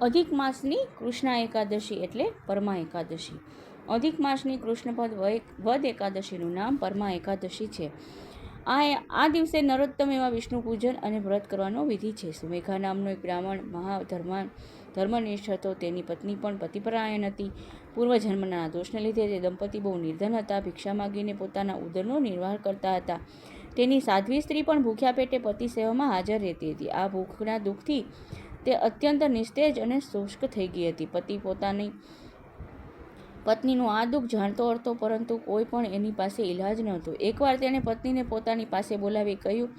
અધિક માસની કૃષ્ણા એકાદશી એટલે પરમા એકાદશી. અધિક માસની કૃષ્ણપદ વદ એકાદશીનું નામ પરમા એકાદશી છે. આ દિવસે નરોત્તમ એવા વિષ્ણુ પૂજન અને વ્રત કરવાનો વિધિ છે. સુમેઘા નામનો એક બ્રાહ્મણ ધર્મનિષ્ઠ હતો. તેની પત્ની પણ પતિપરાયણ હતી. પૂર્વજન્મના દોષને લીધે તે દંપતી બહુ નિર્ધન હતા. ભિક્ષા માગીને પોતાના ઉદરનો નિર્વાહ કરતા હતા. તેની સાધ્વી સ્ત્રી પણ ભૂખ્યા પેટે પતિ સેવામાં હાજર રહેતી હતી. આ ભૂખના દુઃખથી તે અત્યંત નિસ્તેજ અને શુષ્ક થઈ ગઈ હતી. પતિ પોતાની પત્નીનું આ દુઃખ જાણતો હતો, પરંતુ કોઈ પણ એની પાસે ઈલાજ નહોતો. એકવાર તેણે પત્નીને પોતાની પાસે બોલાવી કહ્યું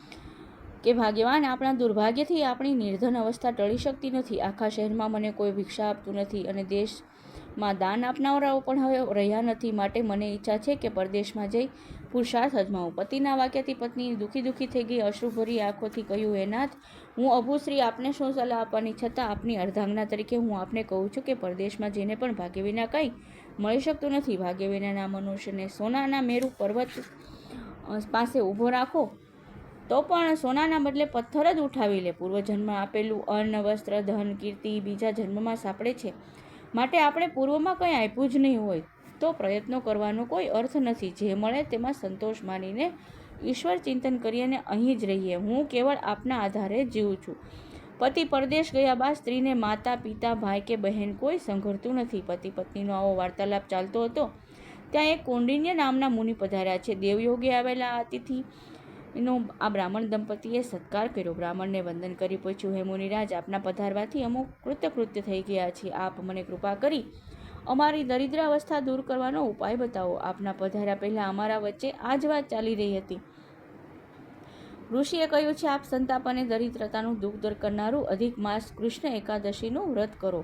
કે ભાગ્યવાન, આપણા દુર્ભાગ્યથી આપણી નિર્ધન અવસ્થા ટળી શકતી નથી. આખા શહેરમાં મને કોઈ ભિક્ષા આપતું નથી અને દેશમાં દાન આપનારાઓ પણ હવે રહ્યા નથી. માટે મને ઈચ્છા છે કે પરદેશમાં જઈ પુરુષાર્થ અજમાવું. પતિના વાક્યથી પત્ની દુઃખી થઈ ગઈ. અશ્રુભરી આંખોથી કહ્યું, હે નાથ, હું અભુશ્રી આપને શું સલાહ આપવાની, છતાં આપની અર્ધાંગના તરીકે હું આપને કહું છું કે પરદેશમાં જઈને પણ ભાગ્ય વિના કંઈ મળી શકતું નથી. ભાગ્ય વિનાના મનુષ્યને સોનાના મેરુ પર્વત પાસે ઊભો રાખો તો પણ સોનાના બદલે પથ્થર જ ઉઠાવી લે. પૂર્વજન્મમાં આપેલું અન્ન, વસ્ત્ર, ધન, કીર્તિ બીજા જન્મમાં સાંપડે છે. માટે આપણે પૂર્વમાં કંઈ આપ્યું જ નહીં હોય તો પ્રયત્નો કરવાનો કોઈ અર્થ નથી. જે મળે તેમાં સંતોષ માનીને ઈશ્વર ચિંતન કરીને અહીં જ રહીએ. હું કેવળ આપના આધારે જીવું છું. પતિ પરદેશ ગયા બાદ સ્ત્રીને માતા, પિતા, ભાઈ કે બહેન કોઈ સંઘરતું નથી. પતિ પત્નીનો આવો વાર્તાલાપ ચાલતો હતો ત્યાં એક કૌંડિન્ય નામના મુનિ પધાર્યા છે. દેવયોગે આવેલા અતિથિનો આ બ્રાહ્મણ દંપતીએ સત્કાર કર્યો. બ્રાહ્મણને વંદન કરી પૂછ્યું, હે મુનિરાજ, આપના પધારવાથી અમુક કૃત્ય થઈ ગયા છે. આપ મને કૃપા કરી અમારી દરિદ્ર અવસ્થા દૂર કરવાનો ઉપાય બતાવો. આપના પધાર્યા પહેલાં અમારા વચ્ચે આ જ વાત ચાલી રહી હતી. ઋષિએ કહ્યું છે, આપ સંતાપ અને દરિદ્રતાનું દુઃખ દૂર કરનારું અધિક માસ કૃષ્ણ એકાદશીનું વ્રત કરો.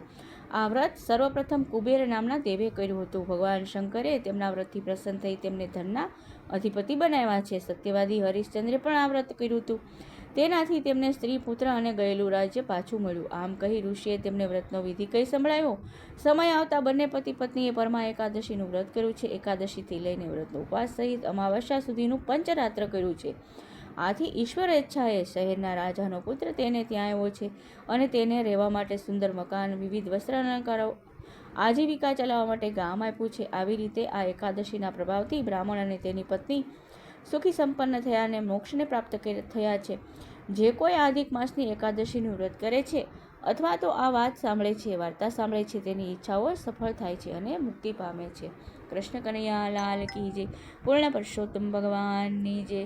આ વ્રત સર્વપ્રથમ કુબેર નામના દેવે કર્યું હતું. ભગવાન શંકરે તેમના વ્રતથી પ્રસન્ન થઈ તેમને ધનના અધિપતિ બનાવ્યા છે. સત્યવાદી હરિશ્ચંદ્રે પણ આ વ્રત કર્યું હતું. તેનાથી તેમને સ્ત્રી, પુત્ર અને ગયેલું રાજ્ય પાછું મળ્યું. આમ કહી ઋષિએ તેમને વ્રતનો વિધિ કહી સંભળાવ્યો. સમય આવતા બંને પતિ પત્નીએ પરમા એકાદશીનું વ્રત કર્યું છે. એકાદશીથી લઈને વ્રતનો ઉપવાસ સહિત અમાવસ્યા સુધીનું પંચરાત્ર કર્યું છે. આથી ઈશ્વર ઈચ્છાએ શહેરના રાજાનો પુત્ર તેને ત્યાં આવ્યો છે અને તેને રહેવા માટે સુંદર મકાન, વિવિધ વસ્ત્ર અલંકારો, આજીવિકા ચલાવવા માટે ગામ આપ્યું છે. આવી રીતે આ એકાદશીના પ્રભાવથી બ્રાહ્મણ અને તેની પત્ની સુખી સંપન્ન થયા અને મોક્ષને પ્રાપ્ત થયા છે. જે કોઈ આ અધિક માસની એકાદશીનું વ્રત કરે છે અથવા તો આ વાત સાંભળે છે, વાર્તા સાંભળે છે, તેની ઈચ્છાઓ સફળ થાય છે અને મુક્તિ પામે છે. કૃષ્ણ કનૈયા લાલ કી જય. પૂર્ણ પુરુષોત્તમ ભગવાનની જય.